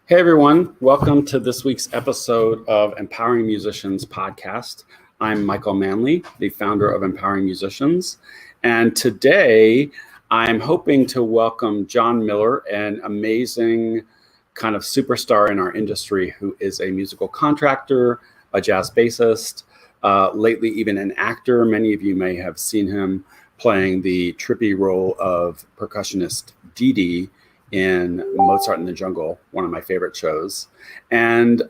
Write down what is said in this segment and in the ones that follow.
Hey everyone, welcome to this week's episode of Empowering Musicians podcast. I'm Michael Manley, the founder of Empowering Musicians, and today I'm hoping to welcome John Miller, an amazing kind of superstar in our industry who is a musical contractor, a jazz bassist, lately even an actor. Many of you may have seen him playing the trippy role of percussionist Dee Dee in Mozart in the Jungle, one of my favorite shows. And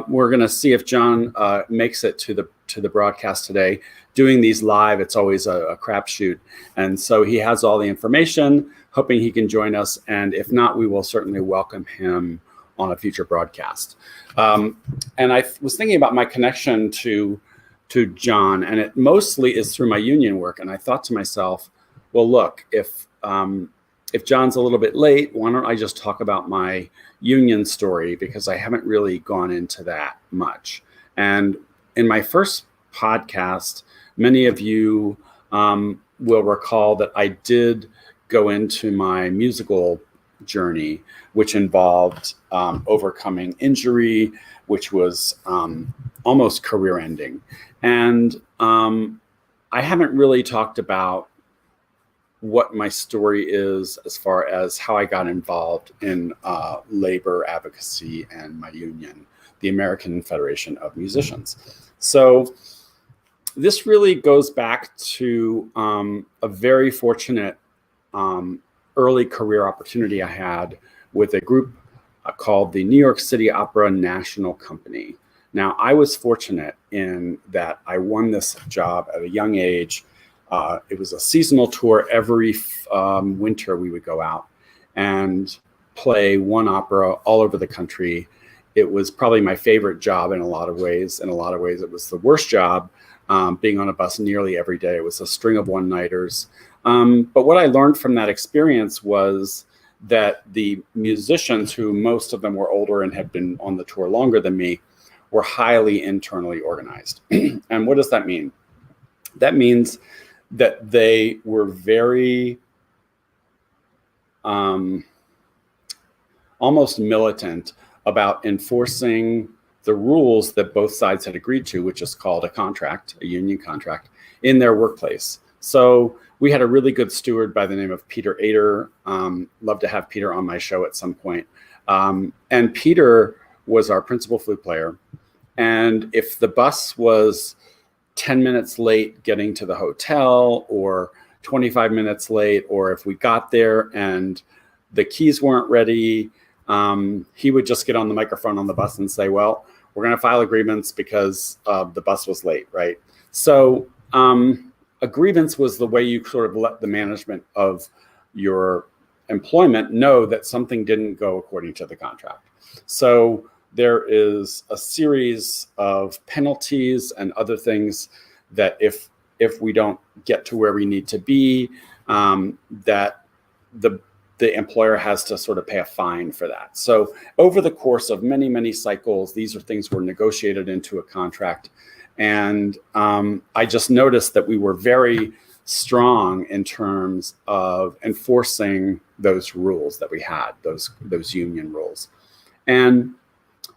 we're going to see if John makes it to the broadcast today. Doing these live, it's always a crapshoot. And so he has all the information, hoping he can join us. And if not, we will certainly welcome him on a future broadcast. And I was thinking about my connection to John, and it mostly is through my union work. And I thought to myself, well, look, if John's a little bit late, why don't I just talk about my union story, because I haven't really gone into that much. And in my first podcast, many of you will recall that I did go into my musical journey, which involved overcoming injury, which was almost career ending. And I haven't really talked about what my story is as far as how I got involved in labor advocacy and my union, the American Federation of Musicians. So this really goes back to a very fortunate early career opportunity I had with a group called the New York City Opera National Company. Now, I was fortunate in that I won this job at a young age. It was a seasonal tour. Every winter we would go out and play one opera all over the country. It was probably my favorite job in a lot of ways. In a lot of ways, it was the worst job, being on a bus nearly every day. It was a string of one-nighters. But what I learned from that experience was that the musicians, who most of them were older and had been on the tour longer than me, were highly internally organized. And what does that mean? That means that they were very almost militant about enforcing the rules that both sides had agreed to, which is called a contract, a union contract, in their workplace. So we had a really good steward by the name of Peter Ader. Love to have Peter on my show at some point. And Peter was our principal flute player. And if the bus was 10 minutes late getting to the hotel, or 25 minutes late, or if we got there and the keys weren't ready, he would just get on the microphone on the bus and say, well, we're going to file a grievance because the bus was late, right? So a grievance was the way you sort of let the management of your employment know that something didn't go according to the contract. So there is a series of penalties and other things that if we don't get to where we need to be, that the employer has to sort of pay a fine for that. So over the course of many, many cycles, these are things were negotiated into a contract. And I just noticed that we were very strong in terms of enforcing those rules that we had, those union rules. And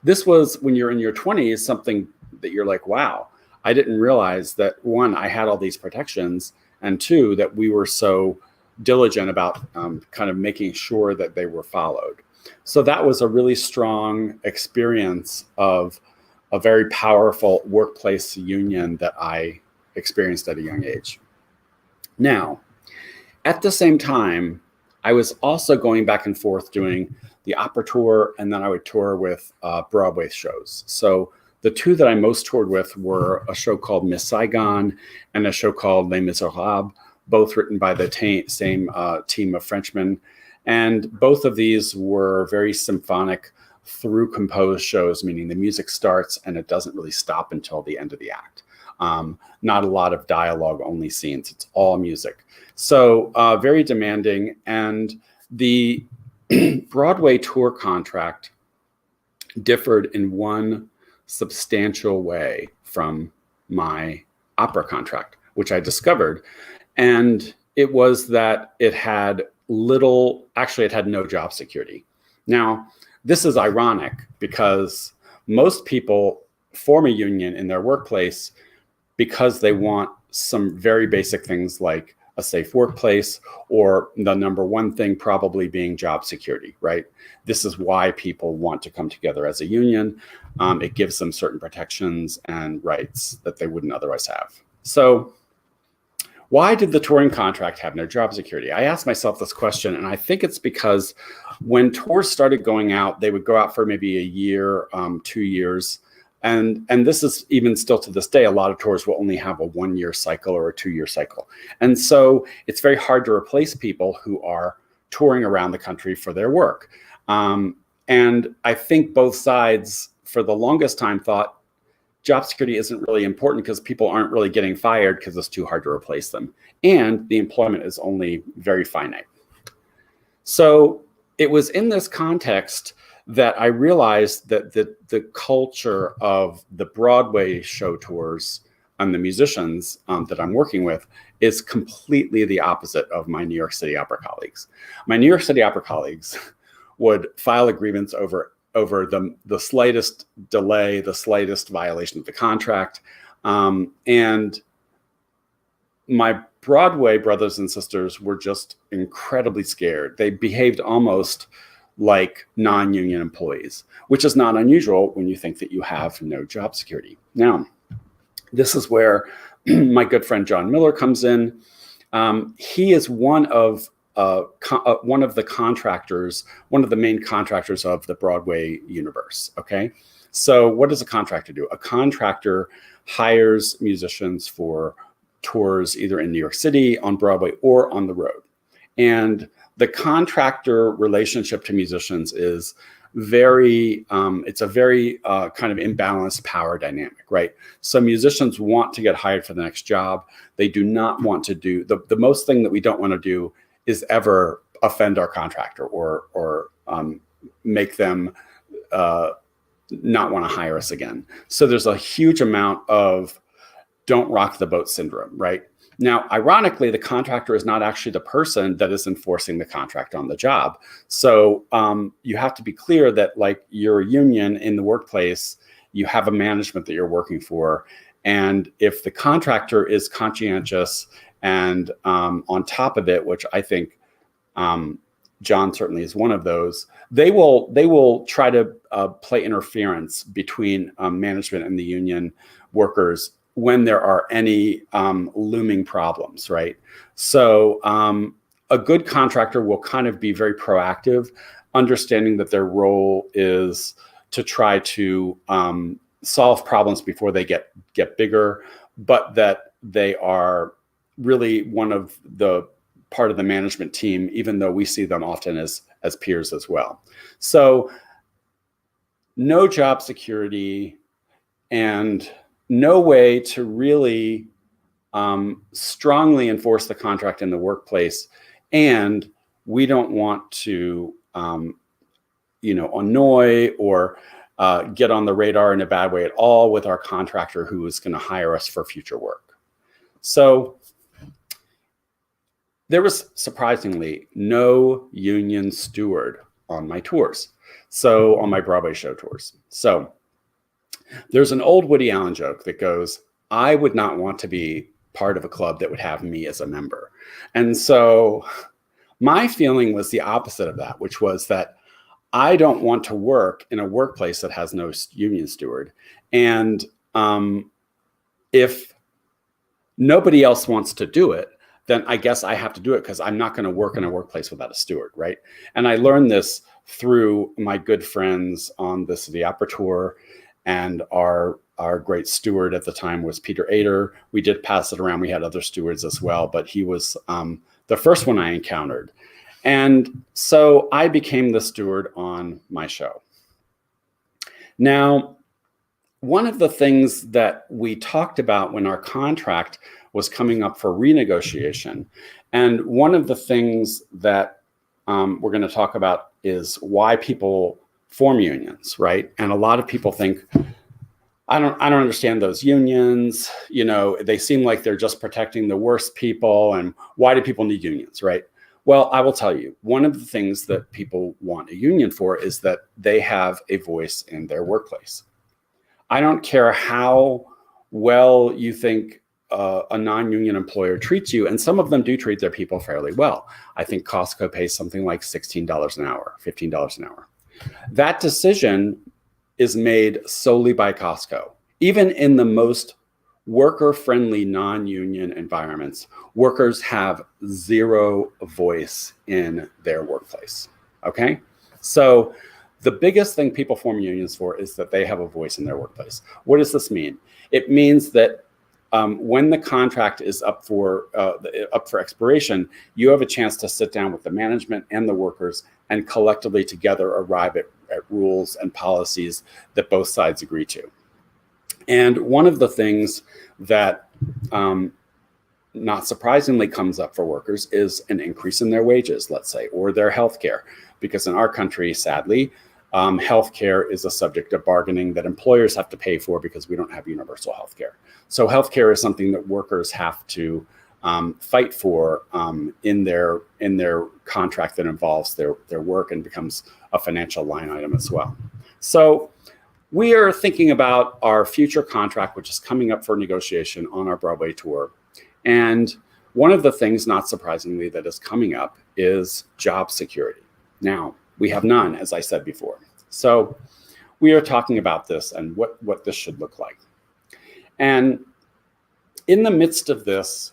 this was, when you're in your 20s, something that you're like, wow, I didn't realize that, one, I had all these protections, and two, that we were so diligent about kind of making sure that they were followed. So that was a really strong experience of a very powerful workplace union that I experienced at a young age. Now, at the same time, I was also going back and forth doing the opera tour, and then I would tour with Broadway shows. So the two that I most toured with were a show called Miss Saigon and a show called Les Miserables, both written by the same team of Frenchmen. And both of these were very symphonic, through composed shows, meaning the music starts and it doesn't really stop until the end of the act. Not a lot of dialogue, only scenes. It's all music. So very demanding. And the Broadway tour contract differed in one substantial way from my opera contract, which I discovered. And it was that it had it had no job security. Now, this is ironic because most people form a union in their workplace because they want some very basic things like a safe workplace, or the number one thing probably being job security, right? This is why people want to come together as a union. It gives them certain protections and rights that they wouldn't otherwise have. So why did the touring contract have no job security? I asked myself this question, and I think it's because when tours started going out, they would go out for maybe a year, 2 years. And this is even still to this day, a lot of tours will only have a 1-year cycle or a 2-year cycle. And so it's very hard to replace people who are touring around the country for their work. And I think both sides for the longest time thought job security isn't really important because people aren't really getting fired because it's too hard to replace them. And the employment is only very finite. So it was in this context that I realized that the culture of the Broadway show tours and the musicians that I'm working with is completely the opposite of my New York City opera colleagues. My New York City opera colleagues would file a grievance over the slightest delay, the slightest violation of the contract. And my Broadway brothers and sisters were just incredibly scared. They behaved almost like non-union employees, which is not unusual when you think that you have no job security. Now, this is where my good friend John Miller comes in. He is one of the contractors, one of the main contractors of the Broadway universe, okay? So what does a contractor do? A contractor hires musicians for tours either in New York City, on Broadway, or on the road. And the contractor relationship to musicians is it's a very kind of imbalanced power dynamic, right? So musicians want to get hired for the next job. They do not want to do, the most thing that we don't want to do is ever offend our contractor or make them not want to hire us again. So there's a huge amount of don't rock the boat syndrome, right? Now, ironically, the contractor is not actually the person that is enforcing the contract on the job. So you have to be clear that, like, you're a union in the workplace, you have a management that you're working for. And if the contractor is conscientious and on top of it, which I think John certainly is one of those, they will try to play interference between management and the union workers when there are any looming problems, right? So a good contractor will kind of be very proactive, understanding that their role is to try to solve problems before they get bigger, but that they are really one of the part of the management team, even though we see them often as peers as well. So no job security and no way to really strongly enforce the contract in the workplace. And we don't want to, annoy or get on the radar in a bad way at all with our contractor who is going to hire us for future work. So there was surprisingly no union steward on my tours. So on my Broadway show tours. So there's an old Woody Allen joke that goes, I would not want to be part of a club that would have me as a member. And so my feeling was the opposite of that, which was that I don't want to work in a workplace that has no union steward. And if nobody else wants to do it, then I guess I have to do it because I'm not going to work in a workplace without a steward, right? And I learned this through my good friends on the City Opera Tour. And our great steward at the time was Peter Ader. We did pass it around. We had other stewards as well, but he was the first one I encountered. And so I became the steward on my show. Now, one of the things that we talked about when our contract was coming up for renegotiation, and one of the things that we're going to talk about is why people form unions, right? And a lot of people think, I don't understand those unions. You know, they seem like they're just protecting the worst people. And why do people need unions, right? Well, I will tell you, one of the things that people want a union for is that they have a voice in their workplace. I don't care how well you think a non-union employer treats you, and some of them do treat their people fairly well. I think Costco pays something like $16 an hour, $15 an hour. That decision is made solely by Costco. Even in the most worker-friendly non-union environments, workers have zero voice in their workplace, okay? So the biggest thing people form unions for is that they have a voice in their workplace. What does this mean? It means that when the contract is up for expiration, you have a chance to sit down with the management and the workers and collectively together arrive at rules and policies that both sides agree to. And one of the things that not surprisingly comes up for workers is an increase in their wages, let's say, or their health care. Because in our country, sadly, health care is a subject of bargaining that employers have to pay for because we don't have universal health care. So health care is something that workers have to fight for in their contract that involves their work and becomes a financial line item as well. So we are thinking about our future contract, which is coming up for negotiation on our Broadway tour. And one of the things, not surprisingly, that is coming up is job security. Now, we have none, as I said before. So we are talking about this and what this should look like. And in the midst of this,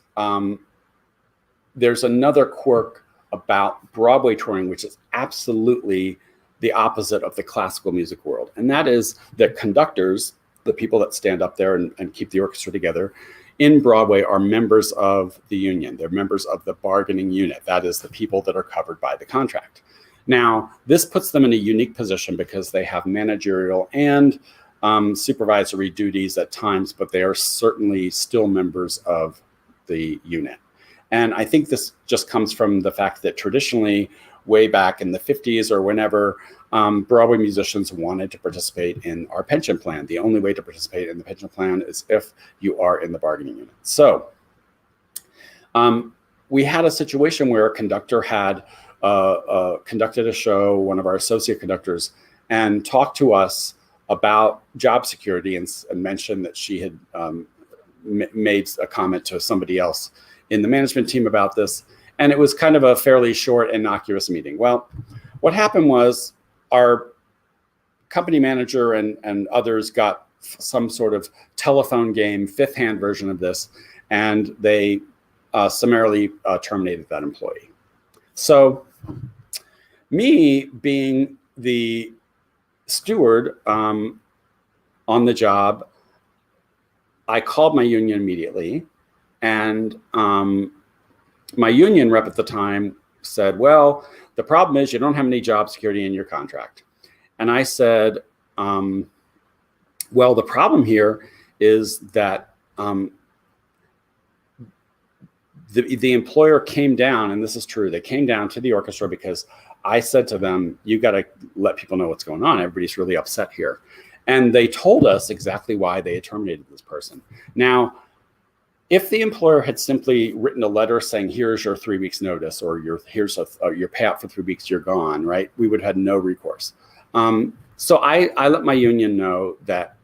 there's another quirk about Broadway touring, which is absolutely the opposite of the classical music world. And that is that conductors, the people that stand up there and keep the orchestra together, in Broadway are members of the union. They're members of the bargaining unit. That is the people that are covered by the contract. Now, this puts them in a unique position because they have managerial and supervisory duties at times, but they are certainly still members of the unit. And I think this just comes from the fact that traditionally, way back in the 50s or whenever, Broadway musicians wanted to participate in our pension plan. The only way to participate in the pension plan is if you are in the bargaining unit. So we had a situation where a conductor had conducted a show, one of our associate conductors, and talked to us about job security and mentioned that she had made a comment to somebody else in the management team about this. And it was kind of a fairly short, innocuous meeting. Well, what happened was our company manager and others got some sort of telephone game, fifth-hand version of this, and they summarily terminated that employee. So me being the steward on the job, I called my union immediately, and my union rep at the time said, well, the problem is you don't have any job security in your contract. And I said, well, the problem here is that the employer came down, and this is true, they came down to the orchestra because I said to them, you got to let people know what's going on. Everybody's really upset here. And they told us exactly why they had terminated this person. Now, if the employer had simply written a letter saying, here's your 3 weeks notice, or here's your payout for 3 weeks, you're gone, right? We would have had no recourse. So I let my union know that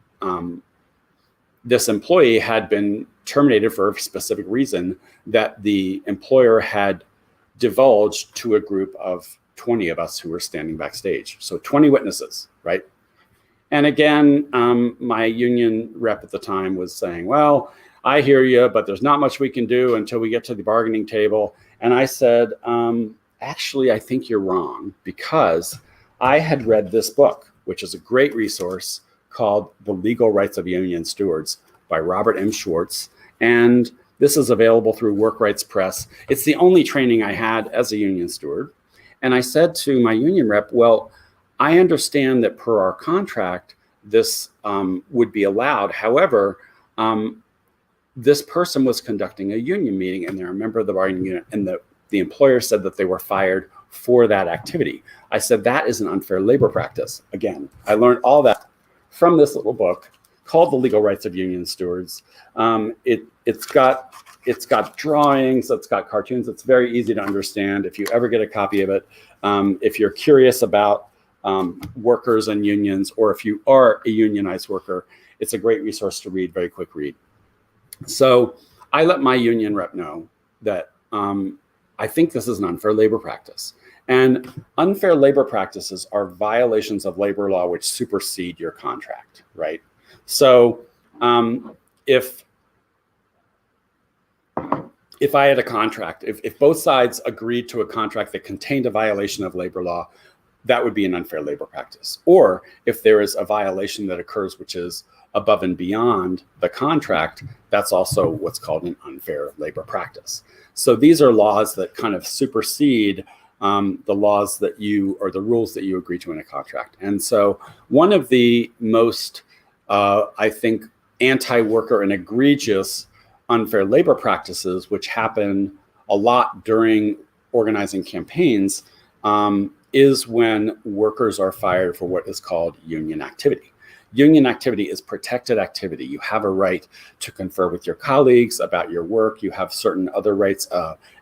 this employee had been terminated for a specific reason that the employer had divulged to a group of 20 of us who were standing backstage. So 20 witnesses, right? And again, my union rep at the time was saying, well, I hear you, but there's not much we can do until we get to the bargaining table. And I said, actually, I think you're wrong, because I had read this book, which is a great resource called The Legal Rights of Union Stewards by Robert M. Schwartz. And this is available through Work Rights Press. It's the only training I had as a union steward. And I said to my union rep, well, I understand that per our contract, this would be allowed. However, this person was conducting a union meeting and they're a member of the bargaining unit, and the employer said that they were fired for that activity. I said, that is an unfair labor practice. Again, I learned all that from this little book called The Legal Rights of Union Stewards. It's got drawings, it's got cartoons. It's very easy to understand. If you ever get a copy of it, if you're curious about workers and unions, or if you are a unionized worker, it's a great resource to read, very quick read. So I let my union rep know that I think this is an unfair labor practice. And unfair labor practices are violations of labor law which supersede your contract, right? So if I had a contract, if both sides agreed to a contract that contained a violation of labor law, that would be an unfair labor practice. Or if there is a violation that occurs which is above and beyond the contract, that's also what's called an unfair labor practice. So these are laws that kind of supersede the laws that you, or the rules that you agree to in a contract. And so one of the most, I think, anti-worker and egregious unfair labor practices, which happen a lot during organizing campaigns, is when workers are fired for what is called union activity. Union activity is protected activity. You have a right to confer with your colleagues about your work. You have certain other rights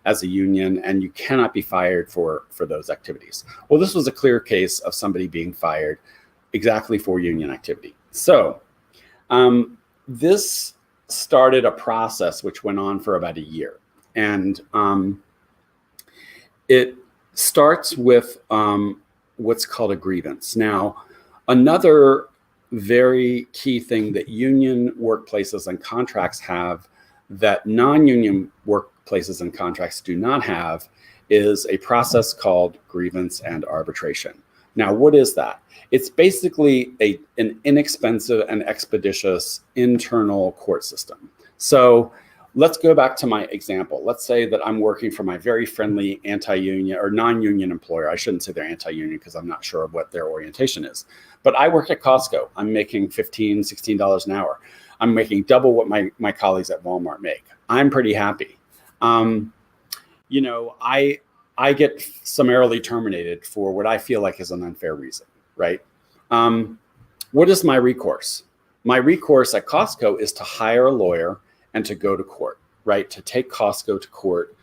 as a union, and you cannot be fired for those activities. Well, this was a clear case of somebody being fired exactly for union activity. So this started a process which went on for about a year. And it starts with what's called a grievance. Now, another very key thing that union workplaces and contracts have that non-union workplaces and contracts do not have is a process called grievance and arbitration. Now, what is that? It's basically an inexpensive and expeditious internal court system. So let's go back to my example. Let's say that I'm working for my very friendly anti-union or non-union employer. I shouldn't say they're anti-union because I'm not sure of what their orientation is. But I work at Costco. I'm making $15, $16 an hour. I'm making double what my colleagues at Walmart make. I'm pretty happy. You know, I get summarily terminated for what I feel like is an unfair reason, right? What is my recourse? My recourse at Costco is to hire a lawyer and to go to court, right? To take Costco to court.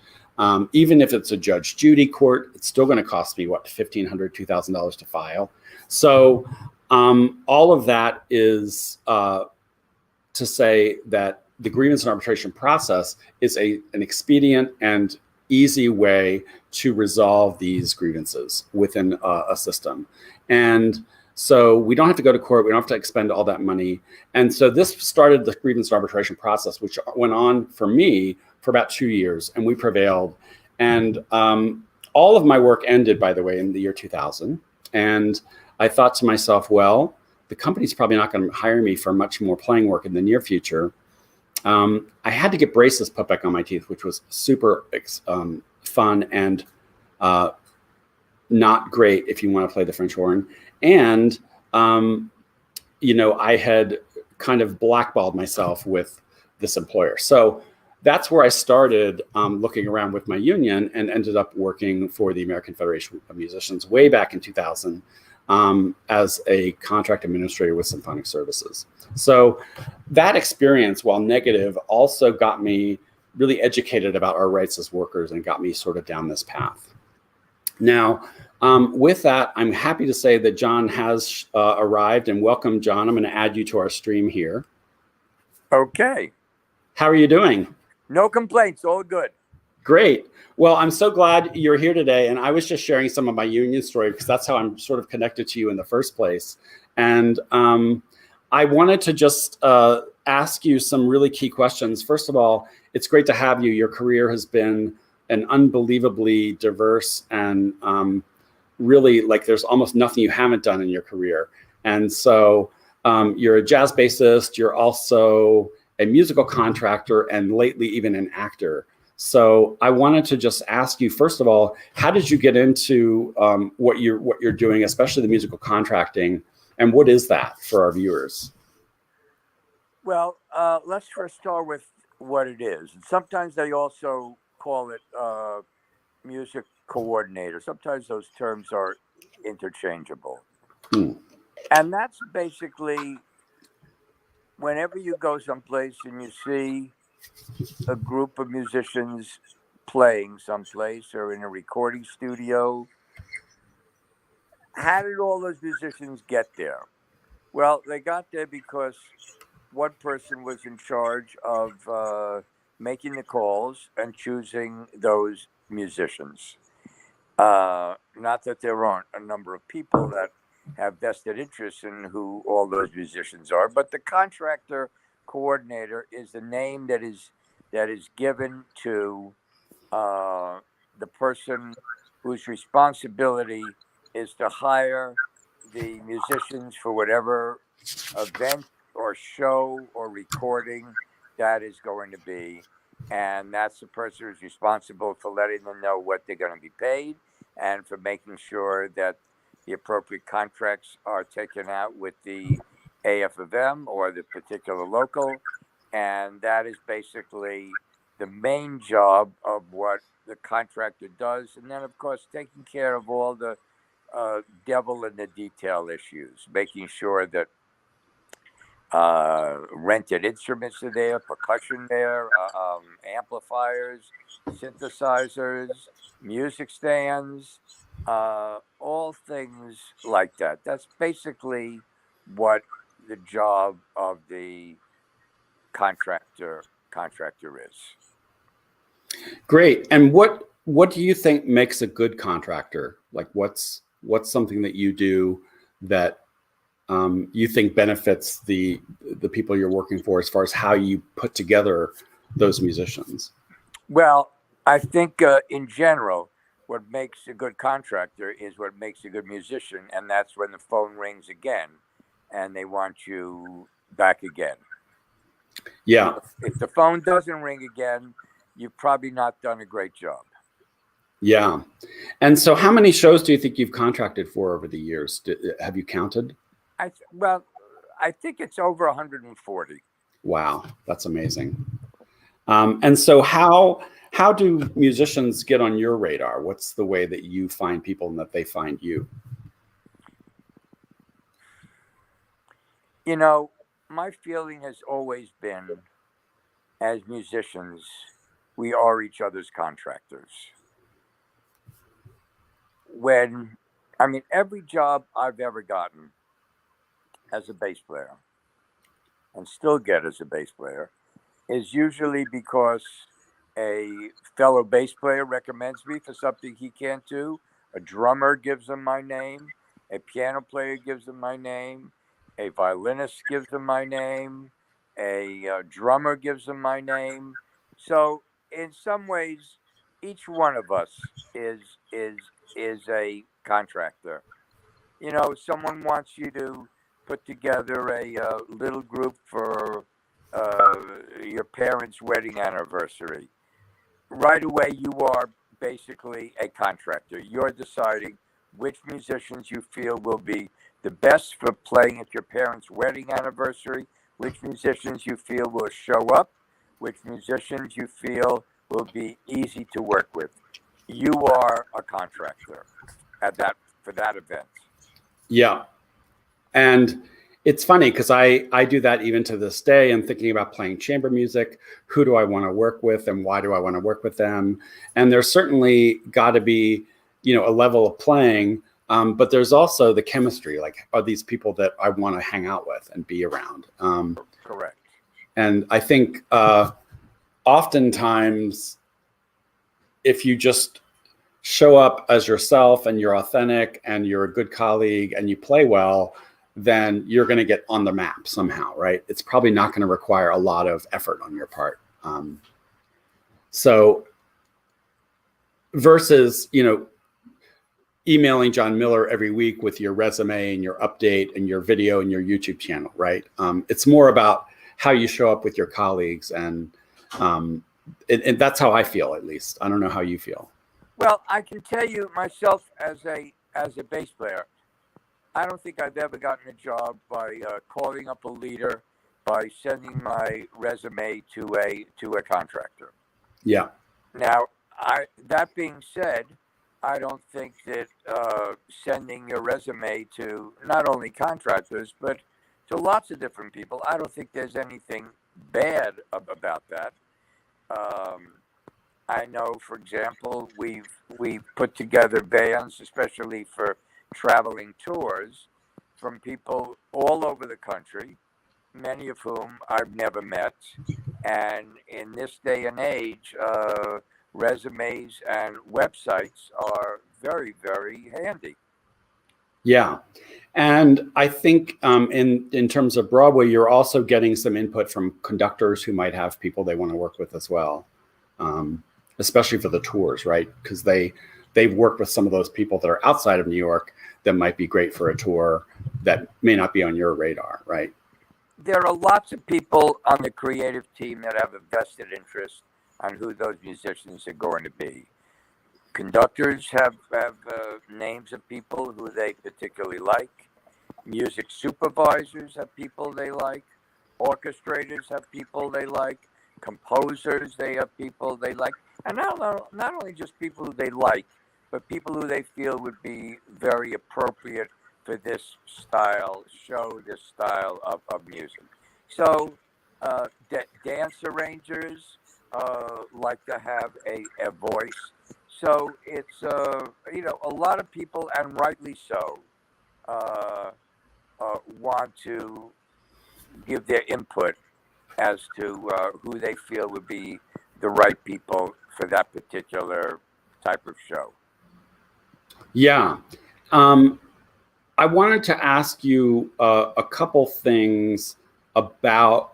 Even if it's a Judge Judy court, it's still going to cost me, what, $1,500, $2,000 to file. So all of that is to say that the grievance and arbitration process is an expedient and easy way to resolve these grievances within a system. And so we don't have to go to court. We don't have to expend all that money. And so this started the grievance and arbitration process, which went on for me for about 2 years, and we prevailed. And all of my work ended, by the way, in the year 2000. And I thought to myself, well, the company's probably not going to hire me for much more playing work in the near future. I had to get braces put back on my teeth, which was super fun and not great if you want to play the French horn. And, you know, I had kind of blackballed myself with this employer. So that's where I started looking around with my union and ended up working for the American Federation of Musicians way back in 2000 as a contract administrator with Symphonic Services. So that experience, while negative, also got me really educated about our rights as workers and got me sort of down this path. Now, with that, I'm happy to say that John has arrived, and welcome, John. I'm going to add you to our stream here. Okay. How are you doing? No complaints. All good. Great. Well, I'm so glad you're here today. And I was just sharing some of my union story because that's how I'm sort of connected to you in the first place. And I wanted to just ask you some really key questions. First of all, it's great to have you. Your career has been an unbelievably diverse and really, like, there's almost nothing you haven't done in your career. And so you're a jazz bassist. You're also a musical contractor and lately even an actor. So I wanted to just ask you, first of all, how did you get into what you're doing, especially the musical contracting, and what is that for our viewers? Well, let's first start with what it is. And sometimes they also call it music coordinator. Sometimes those terms are interchangeable. And that's basically whenever you go someplace and you see a group of musicians playing someplace or in a recording studio, how did all those musicians get there? Well, they got there because one person was in charge of making the calls and choosing those musicians. Not that there aren't a number of people that have vested interest in who all those musicians are, but the contractor coordinator is the name that is given to the person whose responsibility is to hire the musicians for whatever event or show or recording that is going to be. And that's the person who's responsible for letting them know what they're going to be paid and for making sure that the appropriate contracts are taken out with the AFM or the particular local. And that is basically the main job of what the contractor does. And then, of course, taking care of all the devil in the detail issues, making sure that rented instruments are there, percussion there, amplifiers, synthesizers, music stands, all things like that. That's basically what the job of the contractor is. Great. And what do you think makes a good contractor? Like what's something that you do that you think benefits the people you're working for as far as how you put together those musicians? Well, I think in general, what makes a good contractor is what makes a good musician, and that's when the phone rings again and they want you back again. Yeah. If the phone doesn't ring again, you've probably not done a great job. Yeah. And so how many shows do you think you've contracted for over the years? Have you counted? I think it's over 140. Wow, that's amazing. And so how do musicians get on your radar? What's the way that you find people and that they find you? You know, my feeling has always been, as musicians, we are each other's contractors. Every job I've ever gotten as a bass player and still get as a bass player is usually because a fellow bass player recommends me for something he can't do. A drummer gives him my name. A piano player gives him my name. A violinist gives him my name. A drummer gives him my name. So in some ways, each one of us is a contractor. You know, someone wants you to put together a little group for your parents' wedding anniversary. Right away, you are basically a contractor. You're deciding which musicians you feel will be the best for playing at your parents' wedding anniversary, which musicians you feel will show up, which musicians you feel will be easy to work with. You are a contractor for that event. Yeah. And it's funny because I do that even to this day. I'm thinking about playing chamber music. Who do I want to work with and why do I want to work with them? And there's certainly got to be, a level of playing, but there's also the chemistry. Like, are these people that I want to hang out with and be around? Correct. And I think oftentimes, if you just show up as yourself and you're authentic and you're a good colleague and you play well, then you're going to get on the map somehow, right? It's probably not going to require a lot of effort on your part. So versus, emailing John Miller every week with your resume and your update and your video and your YouTube channel, right? It's more about how you show up with your colleagues, and that's how I feel, at least. I don't know how you feel. Well, I can tell you myself as a bass player, I don't think I've ever gotten a job by calling up a leader, by sending my resume to a contractor. Yeah. Now, that being said, I don't think that sending your resume to not only contractors but to lots of different people. I don't think there's anything bad about that. I know, for example, we've put together bands, especially for traveling tours, from people all over the country, many of whom I've never met. And in this day and age, resumes and websites are very, very handy. Yeah. And I think in terms of Broadway, you're also getting some input from conductors who might have people they want to work with as well, especially for the tours, right? Because they've worked with some of those people that are outside of New York that might be great for a tour that may not be on your radar, right? There are lots of people on the creative team that have a vested interest on who those musicians are going to be. Conductors have names of people who they particularly like. Music supervisors have people they like. Orchestrators have people they like. Composers, they have people they like. And not only just people who they like, but people who they feel would be very appropriate for this style show, this style of music. So dance arrangers like to have a voice. So it's, a lot of people, and rightly so, want to give their input as to who they feel would be the right people for that particular type of show. Yeah. I wanted to ask you a couple things about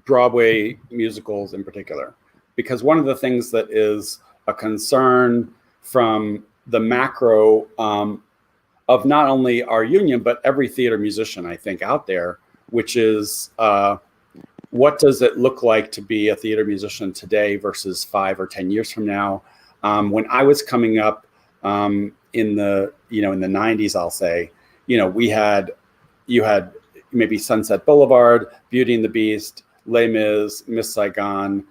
Broadway musicals in particular, because one of the things that is a concern from the macro of not only our union, but every theater musician, I think, out there, which is what does it look like to be a theater musician today versus 5 or 10 years from now? When I was coming up in the 90s, I'll say, you had maybe Sunset Boulevard, Beauty and the Beast, Les Mis, Miss Saigon.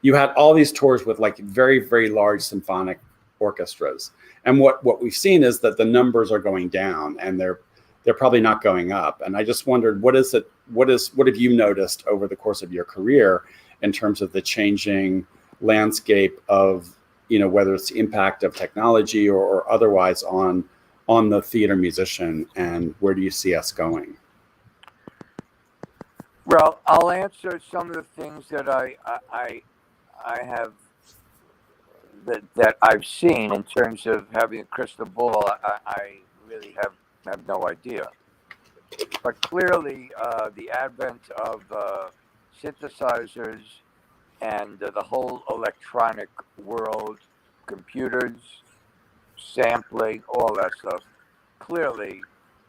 You had all these tours with like very, very large symphonic orchestras. And what we've seen is that the numbers are going down, and they're probably not going up. And I just wondered, what have you noticed over the course of your career in terms of the changing landscape of, whether it's the impact of technology or otherwise on the theater musician, and where do you see us going? Well, I'll answer some of the things that I have that I've seen in terms of having a crystal ball. I really have no idea. But clearly, the advent of synthesizers and the whole electronic world, computers, sampling, all that stuff, clearly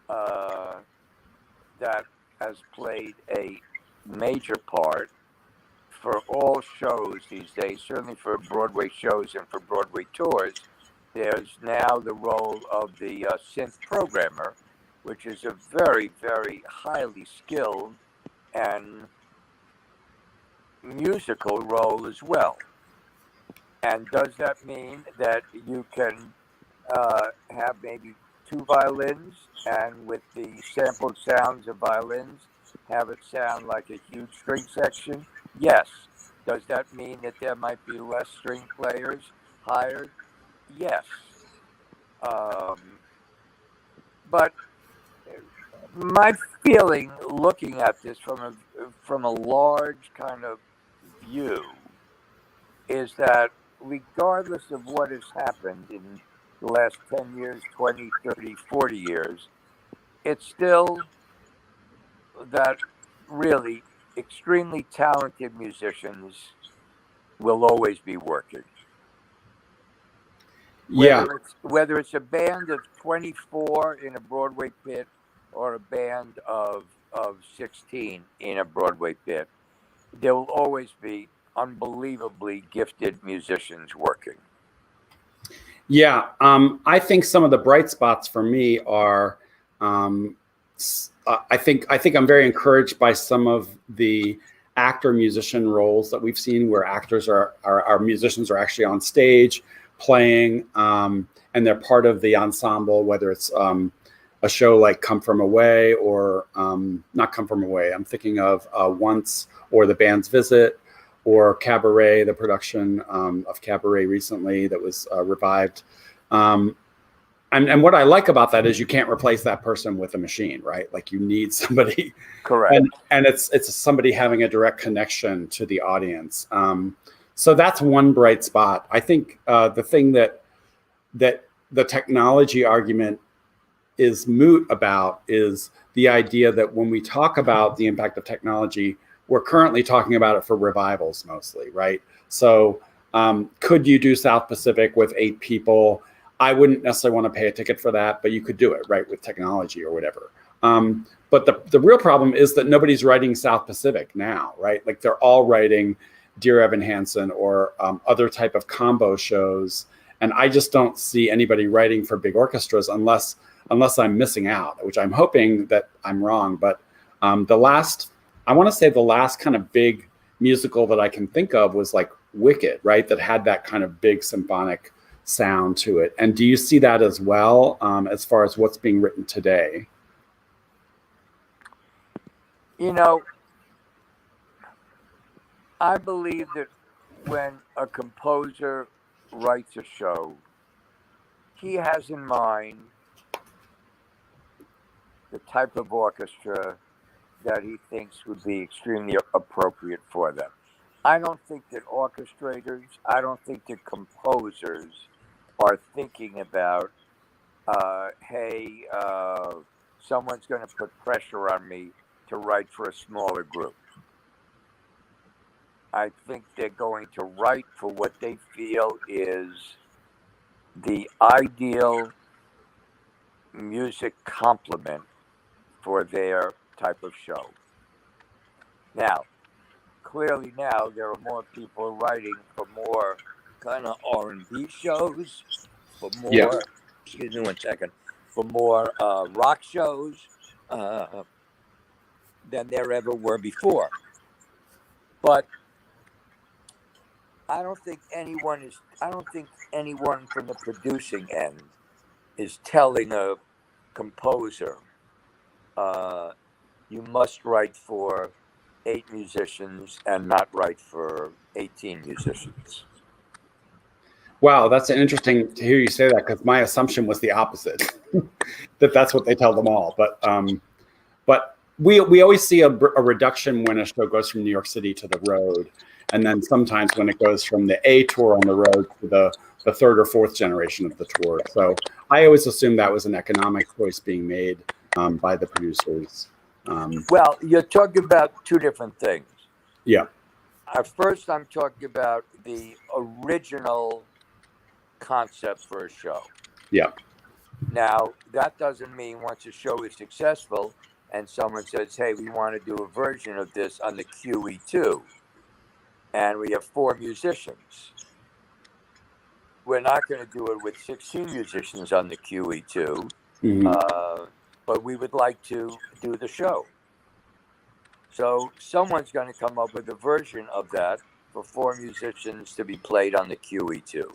that has played a major part for all shows these days, certainly for Broadway shows and for Broadway tours. There's now the role of the synth programmer, which is a very, very highly skilled and musical role as well. And does that mean that you can have maybe 2 violins, and with the sampled sounds of violins, have it sound like a huge string section? Yes. Does that mean that there might be less string players hired? Yes. But my feeling, looking at this from a large kind of view, is that regardless of what has happened in the last 10 years, 20, 30, 40 years, it's still that really extremely talented musicians will always be working. Yeah. Whether it's a band of 24 in a Broadway pit or a band of 16 in a Broadway pit, there will always be unbelievably gifted musicians working. Yeah, I think some of the bright spots for me are, I think I'm very encouraged by some of the actor musician roles that we've seen, where actors our musicians are actually on stage playing, and they're part of the ensemble, whether it's a a show like Come From Away or not Come From Away. I'm thinking of Once or The Band's Visit or Cabaret, the production of Cabaret recently that was revived. And what I like about that is you can't replace that person with a machine, right? Like you need somebody. Correct. And it's somebody having a direct connection to the audience. So that's one bright spot. I think the thing that the technology argument is moot about is the idea that when we talk about the impact of technology, we're currently talking about it for revivals mostly, right? So could you do South Pacific with 8 people? I wouldn't necessarily want to pay a ticket for that, but you could do it, right, with technology or whatever. But the real problem is that nobody's writing South Pacific now, right? Like they're all writing Dear Evan Hansen or other type of combo shows. And I just don't see anybody writing for big orchestras unless I'm missing out, which I'm hoping that I'm wrong. But I want to say the last kind of big musical that I can think of was like Wicked, right? That had that kind of big symphonic sound to it. And do you see that as well as far as what's being written today? You know, I believe that when a composer writes a show, he has in mind the type of orchestra that he thinks would be extremely appropriate for them. I don't think that orchestrators, I don't think that composers are thinking about, hey, someone's going to put pressure on me to write for a smaller group. I think they're going to write for what they feel is the ideal music complement for their type of show. Now, clearly now there are more people writing for more kind of R&B shows, for more, excuse me one second, for more rock shows than there ever were before. But I don't think anyone from the producing end is telling a composer, you must write for 8 musicians and not write for 18 musicians. Wow, that's interesting to hear you say that, because my assumption was the opposite, that's what they tell them all. But we always see a reduction when a show goes from New York City to the road, and then sometimes when it goes from the A tour on the road to the third or fourth generation of the tour. So I always assumed that was an economic choice being made by the producers. Well, you're talking about two different things. Yeah. At first, I'm talking about the original concept for a show. Yeah. Now, that doesn't mean once a show is successful and someone says, hey, we want to do a version of this on the QE2, and we have 4 musicians. We're not going to do it with 16 musicians on the QE2, but we would like to do the show. So someone's going to come up with a version of that for 4 musicians to be played on the QE2.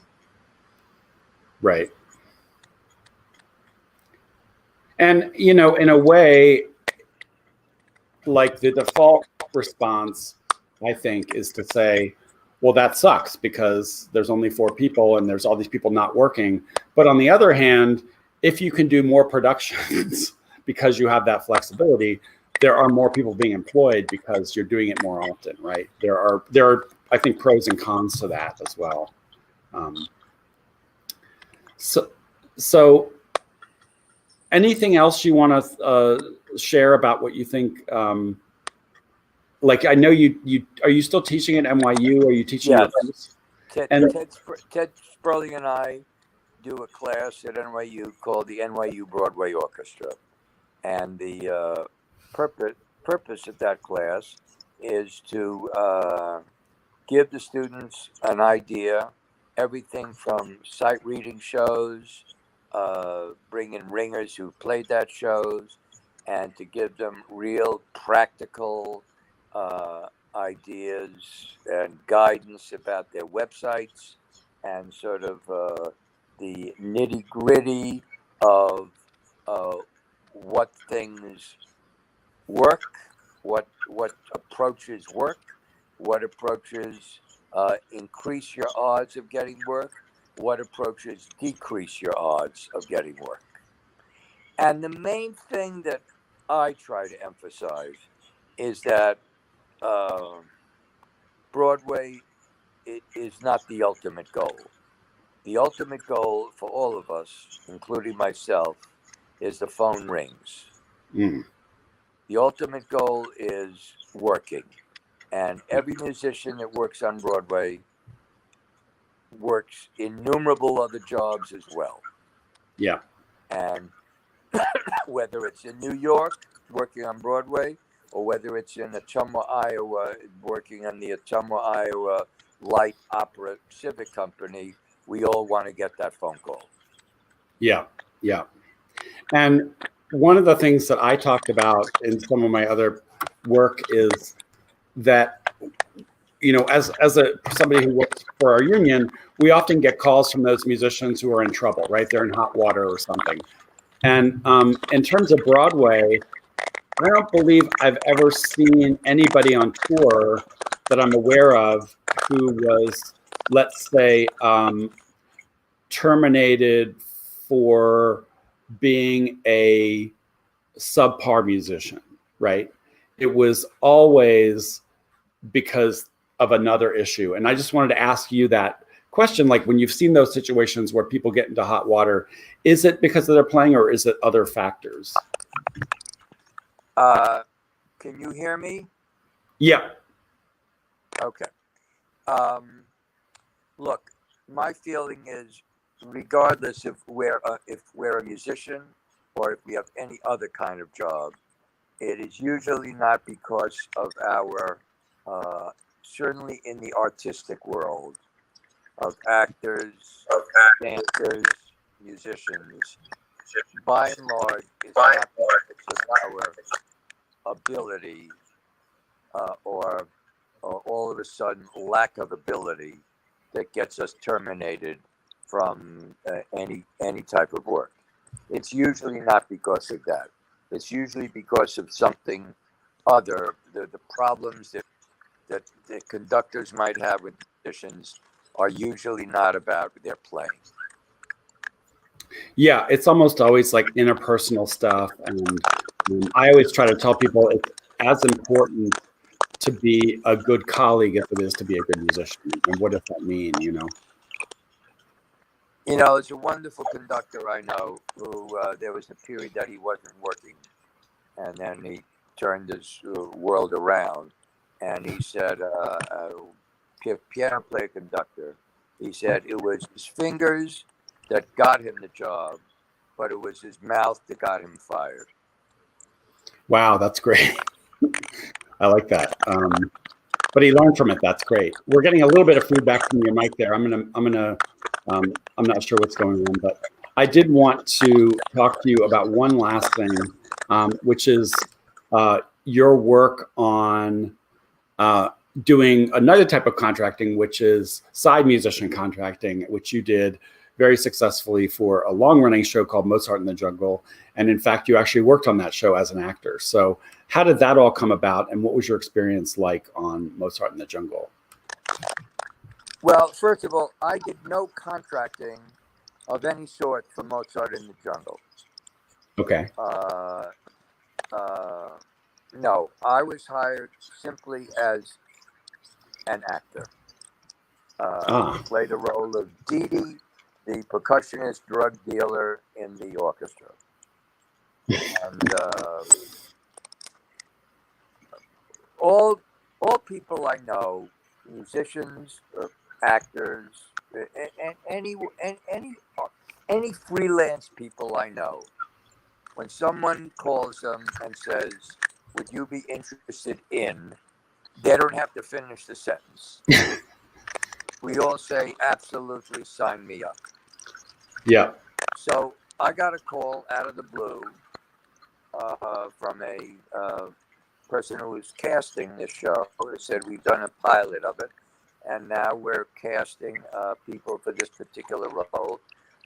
Right. And, you know, in a way, like the default response, I think, is to say, well, that sucks because there's only 4 people and there's all these people not working. But on the other hand, if you can do more productions because you have that flexibility, there are more people being employed because you're doing it more often, right? There are I think, pros and cons to that as well. So anything else you want to share about what you think? Like, I know you are you still teaching at NYU? Are you teaching? Yes. Ted Sperling and I do a class at NYU called the NYU Broadway Orchestra, and the purpose of that class is to give the students an idea, everything from sight reading shows, bring in ringers who played that shows, and to give them real practical ideas and guidance about their websites and sort of the nitty gritty of what things work, what approaches work, what approaches increase your odds of getting work, what approaches decrease your odds of getting work. And the main thing that I try to emphasize is that Broadway is not the ultimate goal. The ultimate goal for all of us, including myself, is the phone rings. Mm. The ultimate goal is working. And every musician that works on Broadway works innumerable other jobs as well. Yeah. And whether it's in New York working on Broadway, or whether it's in Ottumwa, Iowa, working on the Ottumwa, Iowa Light Opera Civic Company, we all want to get that phone call. Yeah. Yeah. And one of the things that I talked about in some of my other work is that, you know, as somebody who works for our union, we often get calls from those musicians who are in trouble, right? They're in hot water or something. And in terms of Broadway, I don't believe I've ever seen anybody on tour that I'm aware of who was, let's say, terminated for being a subpar musician, right? It was always because of another issue. And I just wanted to ask you that question, like when you've seen those situations where people get into hot water, is it because of their playing or is it other factors? Can you hear me? Yeah. Okay. Look, my feeling is, regardless if we're a musician or if we have any other kind of job, it is usually not because of our, certainly in the artistic world, of actors, dancers, musicians. By and large, it's not because of our ability or all of a sudden lack of ability that gets us terminated from any type of work. It's usually not because of that. It's usually because of something other. The problems that the conductors might have with musicians are usually not about their playing. Yeah, it's almost always like interpersonal stuff. And I always try to tell people it's as important to be a good colleague as it is to be a good musician. And what does that mean, you know? You know, there's a wonderful conductor I know who there was a period that he wasn't working, and then he turned his world around, and he said, piano player conductor, he said it was his fingers that got him the job, but it was his mouth that got him fired. Wow, that's great. I like that. But he learned from it. That's great. We're getting a little bit of feedback from your mic there. I'm not sure what's going on, but I did want to talk to you about one last thing, which is your work on doing another type of contracting, which is side musician contracting, which you did very successfully for a long-running show called Mozart in the Jungle. And in fact, you actually worked on that show as an actor. So how did that all come about? And what was your experience like on Mozart in the Jungle? Well, first of all, I did no contracting of any sort for Mozart in the Jungle. Okay. No, I was hired simply as an actor. To play the role of Didi, the percussionist drug dealer in the orchestra. And all people I know, musicians, actors, and any freelance people I know, when someone calls them and says, "Would you be interested in?" they don't have to finish the sentence. We all say, "Absolutely, sign me up." Yeah. So I got a call out of the blue from a person who was casting this show. Who said, "We've done a pilot of it, and now we're casting people for this particular role.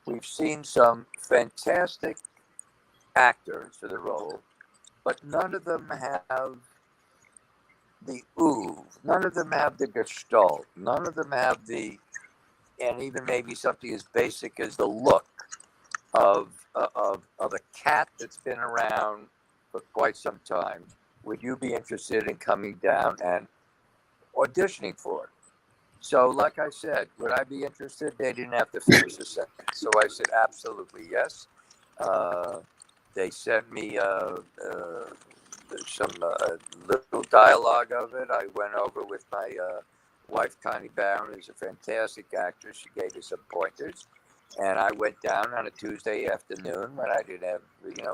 We've seen some fantastic actors for the role, but none of them have the ooh, none of them have the gestalt, none of them have and even maybe something as basic as the look of a cat that's been around for quite some time. Would you be interested in coming down and auditioning for it? So, like I said, would I be interested? They didn't have to finish the sentence. So I said, absolutely yes. They sent me some little dialogue of it. I went over with my wife, Connie Barron, who's a fantastic actress. She gave me some pointers. And I went down on a Tuesday afternoon when I didn't have,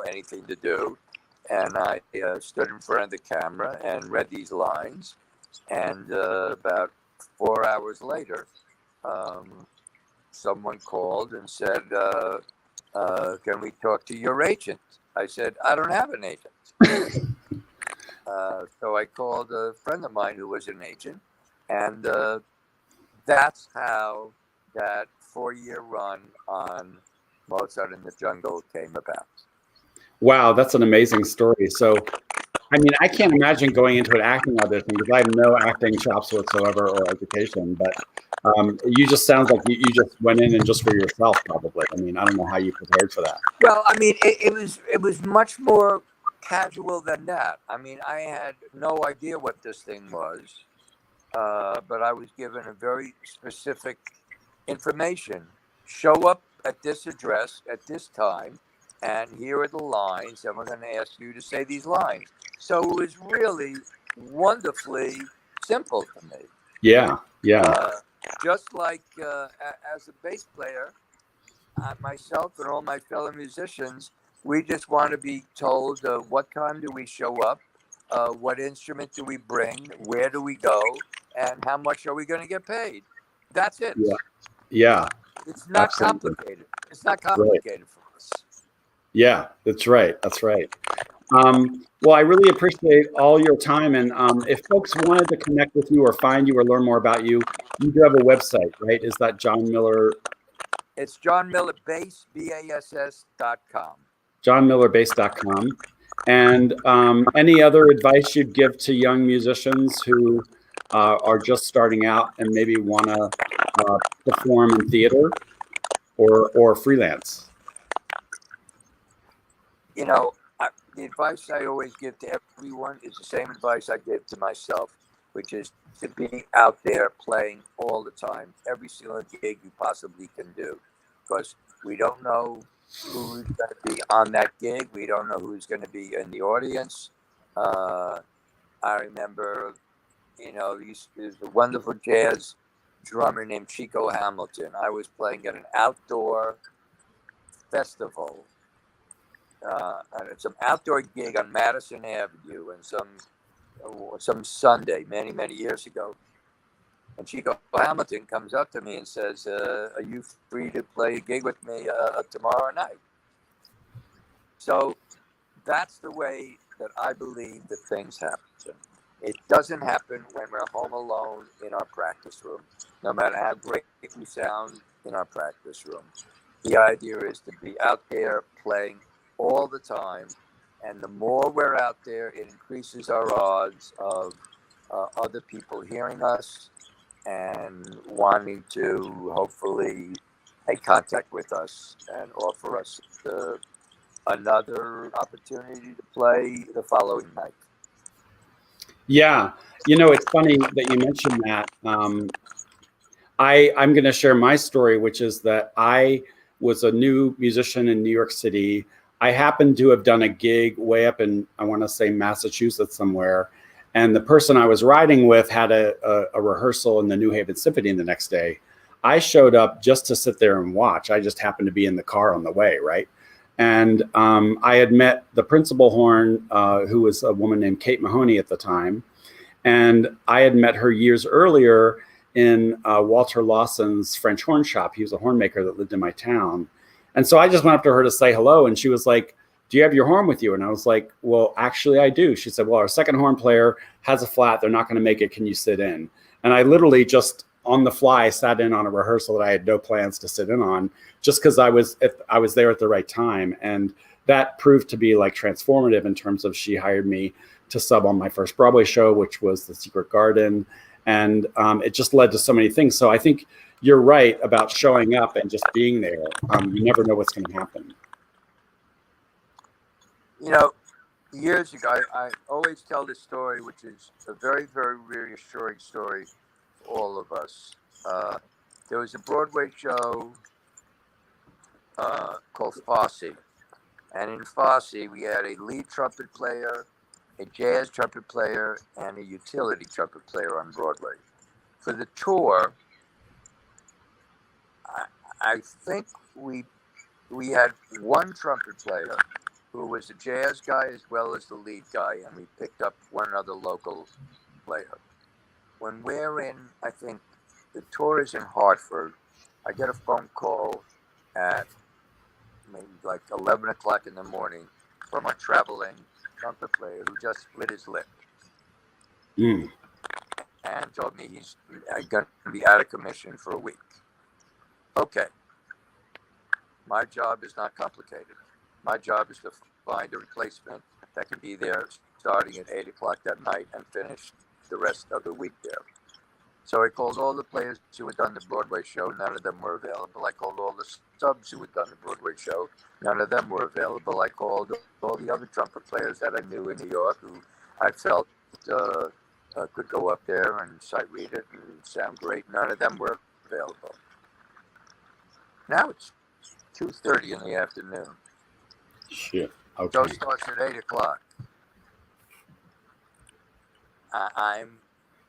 anything to do. And I stood in front of the camera and read these lines. And about 4 hours later, someone called and said, can we talk to your agent? I said, I don't have an agent. So I called a friend of mine who was an agent. And that's how that 4-year run on Mozart in the Jungle came about. Wow, that's an amazing story. So, I mean, I can't imagine going into an acting audition because I have no acting chops whatsoever or education. But you just sounds like you just went in and just for yourself, probably. I mean, I don't know how you prepared for that. Well, I mean, it was much more casual than that. I mean, I had no idea what this thing was, but I was given a very specific information. Show up at this address at this time, and here are the lines, and we're going to ask you to say these lines. So it was really wonderfully simple to me. Yeah. Just like as a bass player, myself and all my fellow musicians, we just want to be told what time do we show up, what instrument do we bring, where do we go, and how much are we going to get paid. That's it. Yeah. It's not Absolutely. complicated. It's not complicated for us. Yeah, that's right. Well, I really appreciate all your time. And if folks wanted to connect with you or find you or learn more about you, you do have a website, right? Is that John Miller? It's johnmillerbass, BASS.com. johnmillerbass.com. And any other advice you'd give to young musicians who are just starting out and maybe want to perform in theater or freelance? The advice I always give to everyone is the same advice I give to myself, which is to be out there playing all the time, every single gig you possibly can do, because we don't know who's going to be on that gig. We don't know who's going to be in the audience. I remember, there's a wonderful jazz drummer named Chico Hamilton. I was playing at an outdoor festival. And it's an outdoor gig on Madison Avenue and some Sunday many years ago. And Chico Hamilton comes up to me and says, are you free to play a gig with me tomorrow night? So that's the way that I believe that things happen. It doesn't happen when we're home alone in our practice room, no matter how great we sound in our practice room. The idea is to be out there playing all the time, and the more we're out there, it increases our odds of other people hearing us and wanting to hopefully make contact with us and offer us another opportunity to play the following night. Yeah, it's funny that you mentioned that. I'm going to share my story, which is that I was a new musician in New York City. I happened to have done a gig way up in, I want to say, Massachusetts somewhere. And the person I was riding with had a rehearsal in the New Haven Symphony the next day. I showed up just to sit there and watch. I just happened to be in the car on the way, right? And I had met the principal horn, who was a woman named Kate Mahoney at the time. And I had met her years earlier in Walter Lawson's French horn shop. He was a horn maker that lived in my town. And so I just went up to her to say hello. And she was like, do you have your horn with you? And I was like, well, actually, I do. She said, well, our second horn player has a flat. They're not going to make it. Can you sit in? And I literally just on the fly sat in on a rehearsal that I had no plans to sit in on, just because I was there at the right time. And that proved to be like transformative in terms of she hired me to sub on my first Broadway show, which was The Secret Garden. And it just led to so many things. So I think you're right about showing up and just being there. You never know what's going to happen. You know, years ago, I always tell this story, which is a very, very reassuring story for all of us. There was a Broadway show called Fosse. And in Fosse, we had a lead trumpet player, a jazz trumpet player, and a utility trumpet player on Broadway. For the tour, I think we had one trumpet player who was a jazz guy as well as the lead guy, and we picked up one other local player. When we're in, I think the tour is in Hartford, I get a phone call at maybe like 11 o'clock in the morning from a traveling trumpet player who just split his lip. Mm. And told me he's going to be out of commission for a week. Okay. My job is not complicated. My job is to find a replacement that can be there starting at 8 o'clock that night and finish the rest of the week there. So I called all the players who had done the Broadway show. None of them were available. I called all the subs who had done the Broadway show. None of them were available. I called all the other trumpet players that I knew in New York who I felt could go up there and sight read it and sound great. None of them were available. Now it's 2:30 in the afternoon. Shit. Okay. Show starts at 8 o'clock.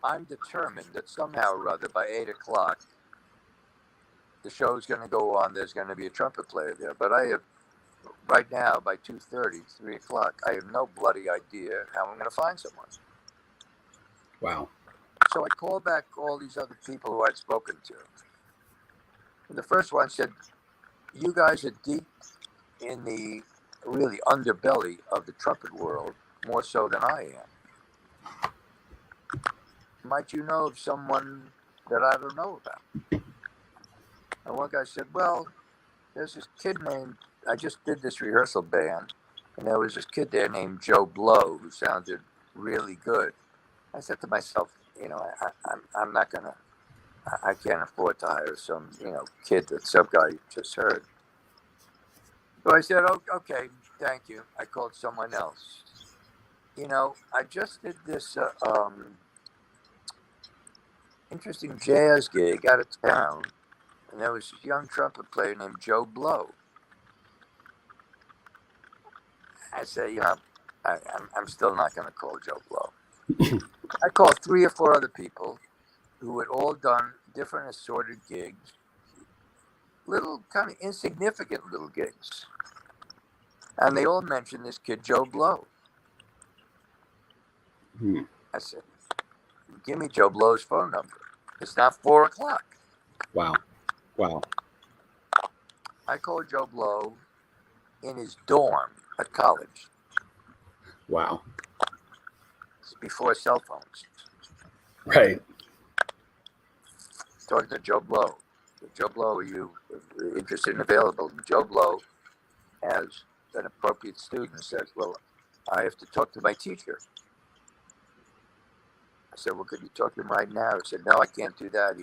I'm determined that somehow or other by 8 o'clock the show's going to go on. There's going to be a trumpet player there. But I have right now by 2:30, 3 o'clock. I have no bloody idea how I'm going to find someone. Wow. So I called back all these other people who I'd spoken to. And the first one said, "You guys are deep in the really underbelly of the trumpet world, more so than I am. Might you know of someone that I don't know about?" And one guy said, "Well, there's this kid named, I just did this rehearsal band, and there was this kid there named Joe Blow who sounded really good." I said to myself, I'm not going to, I can't afford to hire some, kid that some guy just heard. So I said, "Oh, okay, thank you." I called someone else. I just did this interesting jazz gig out of town, and there was this young trumpet player named Joe Blow. I said, I'm still not going to call Joe Blow. I called 3 or 4 other people who had all done different assorted gigs, little kind of insignificant little gigs. And they all mentioned this kid, Joe Blow. Hmm. I said, "Give me Joe Blow's phone number. It's not 4 o'clock. Wow. Wow. I called Joe Blow in his dorm at college. Wow. It's before cell phones. Right. Talking to Joe Blow. "Joe Blow, are you interested and available?" Joe Blow, as an appropriate student, says, "Well, I have to talk to my teacher." I said, "Well, could you talk to him right now?" He said, "No, I can't do that.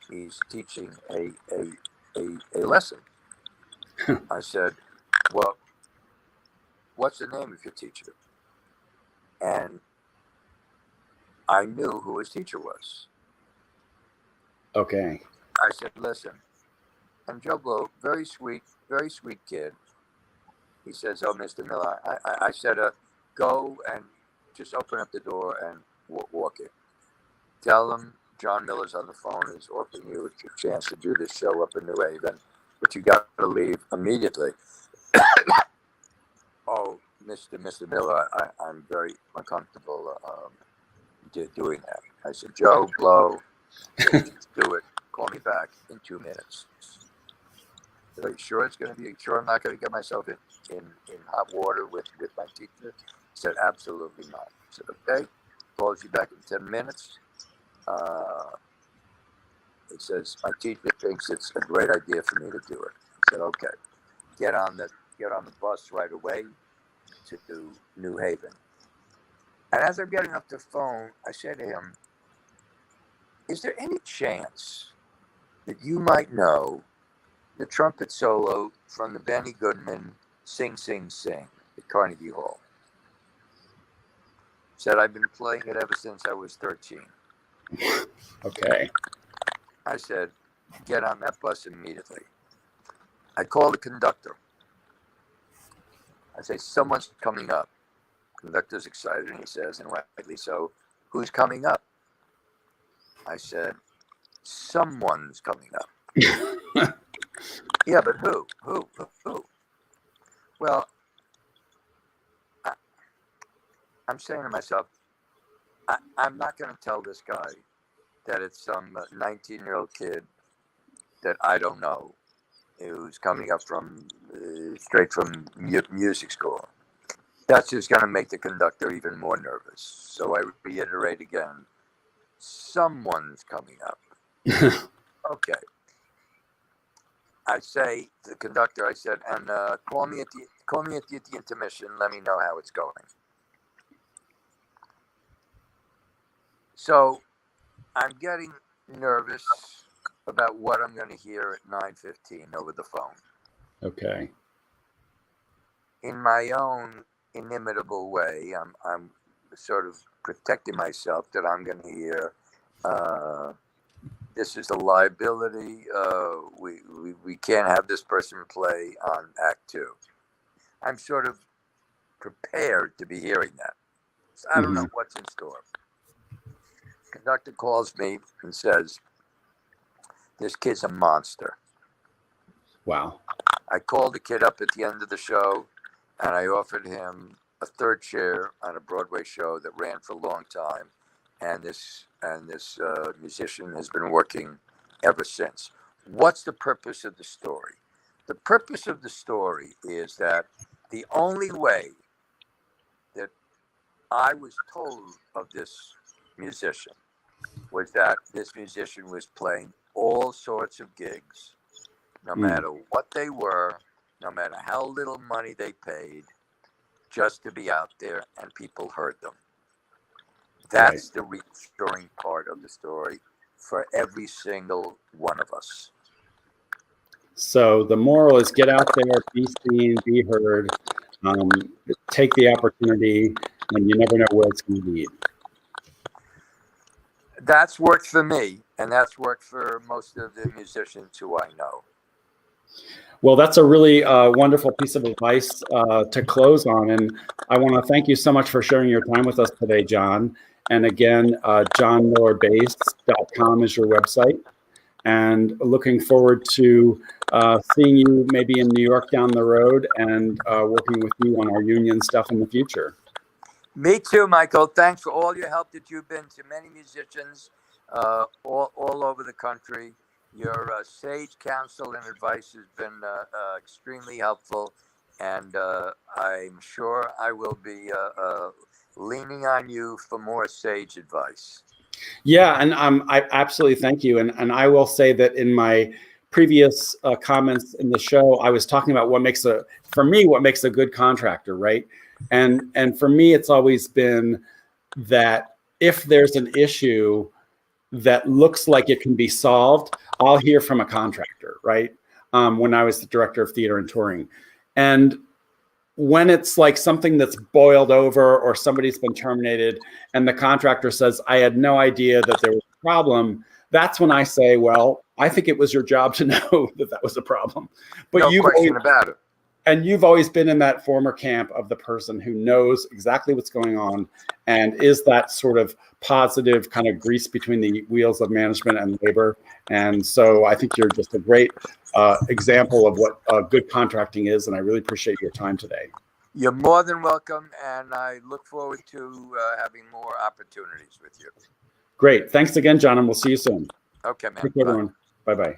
He's teaching a lesson." I said, "Well, what's the name of your teacher?" And I knew who his teacher was. Okay. I said, "Listen," and Joe Blow, very sweet kid. He says, "Oh, Mr. Miller," I said, "Go and just open up the door and walk in. Tell him John Miller's on the phone. He's offering you a chance to do this show up in New Haven, but you got to leave immediately." "Oh, Mr. Miller, I'm very uncomfortable doing that." I said, "Joe Blow, just do it. Call me back in 2 minutes." "Are you sure it's going to be? Sure I'm not going to get myself in hot water with my teacher?" He said, "Absolutely not." I said, "Okay." Calls you back in 10 minutes. He says, "My teacher thinks it's a great idea for me to do it." I said, "Okay, get on the get on the bus right away to New Haven. And as I'm getting off the phone, I said to him, is there any chance that you might know the trumpet solo from the Benny Goodman Sing, Sing, Sing at Carnegie Hall? Said, I've been playing it ever since I was 13. Okay. I said, get on that bus immediately. I call the conductor. I say, someone's coming up. Conductor's excited, and he says, and rightly so, who's coming up? I said, someone's coming up. Yeah, but who? Who? Well, I'm saying to myself, I'm not going to tell this guy that it's some 19-year-old kid that I don't know who's coming up from straight from music school. That's just going to make the conductor even more nervous. So I reiterate again, someone's coming up. Okay. I say to the conductor, I said, and call me at the intermission. Let me know how it's going. So I'm getting nervous about what I'm going to hear at 9:15 over the phone. Okay. In my own inimitable way, I'm sort of protecting myself that I'm going to hear, this is a liability. We can't have this person play on Act 2. I'm sort of prepared to be hearing that. So I don't know what's in store. Conductor calls me and says, this kid's a monster. Wow. I called the kid up at the end of the show, and I offered him a third chair on a Broadway show that ran for a long time, and this musician has been working ever since. What's the purpose of the story? The purpose of the story is that the only way that I was told of this musician was that this musician was playing all sorts of gigs, no matter what they were, no matter how little money they paid, just to be out there and people heard them. That's the reassuring part of the story for every single one of us. So the moral is get out there, be seen, be heard, take the opportunity, and you never know where it's going to lead. That's worked for me, and that's worked for most of the musicians who I know. Well, that's a really wonderful piece of advice to close on. And I want to thank you so much for sharing your time with us today, John. And again, johnmillerbass.com is your website. And looking forward to seeing you maybe in New York down the road and working with you on our union stuff in the future. Me too, Michael. Thanks for all your help that you've been to many musicians all over the country. Your sage counsel and advice has been extremely helpful, and I'm sure I will be leaning on you for more sage advice. Yeah, and I absolutely thank you. And I will say that in my previous comments in the show, I was talking about what makes a good contractor, right? And for me, it's always been that if there's an issue that looks like it can be solved, I'll hear from a contractor, right? When I was the director of theater and touring. And when it's like something that's boiled over or somebody's been terminated and the contractor says, I had no idea that there was a problem, that's when I say, well, I think it was your job to know that was a problem. But no question about it. And you've always been in that former camp of the person who knows exactly what's going on and is that sort of positive kind of grease between the wheels of management and labor. And so I think you're just a great example of what good contracting is. And I really appreciate your time today. You're more than welcome. And I look forward to having more opportunities with you. Great. Thanks again, John. And we'll see you soon. Okay, man. Take care, everyone. Bye-bye.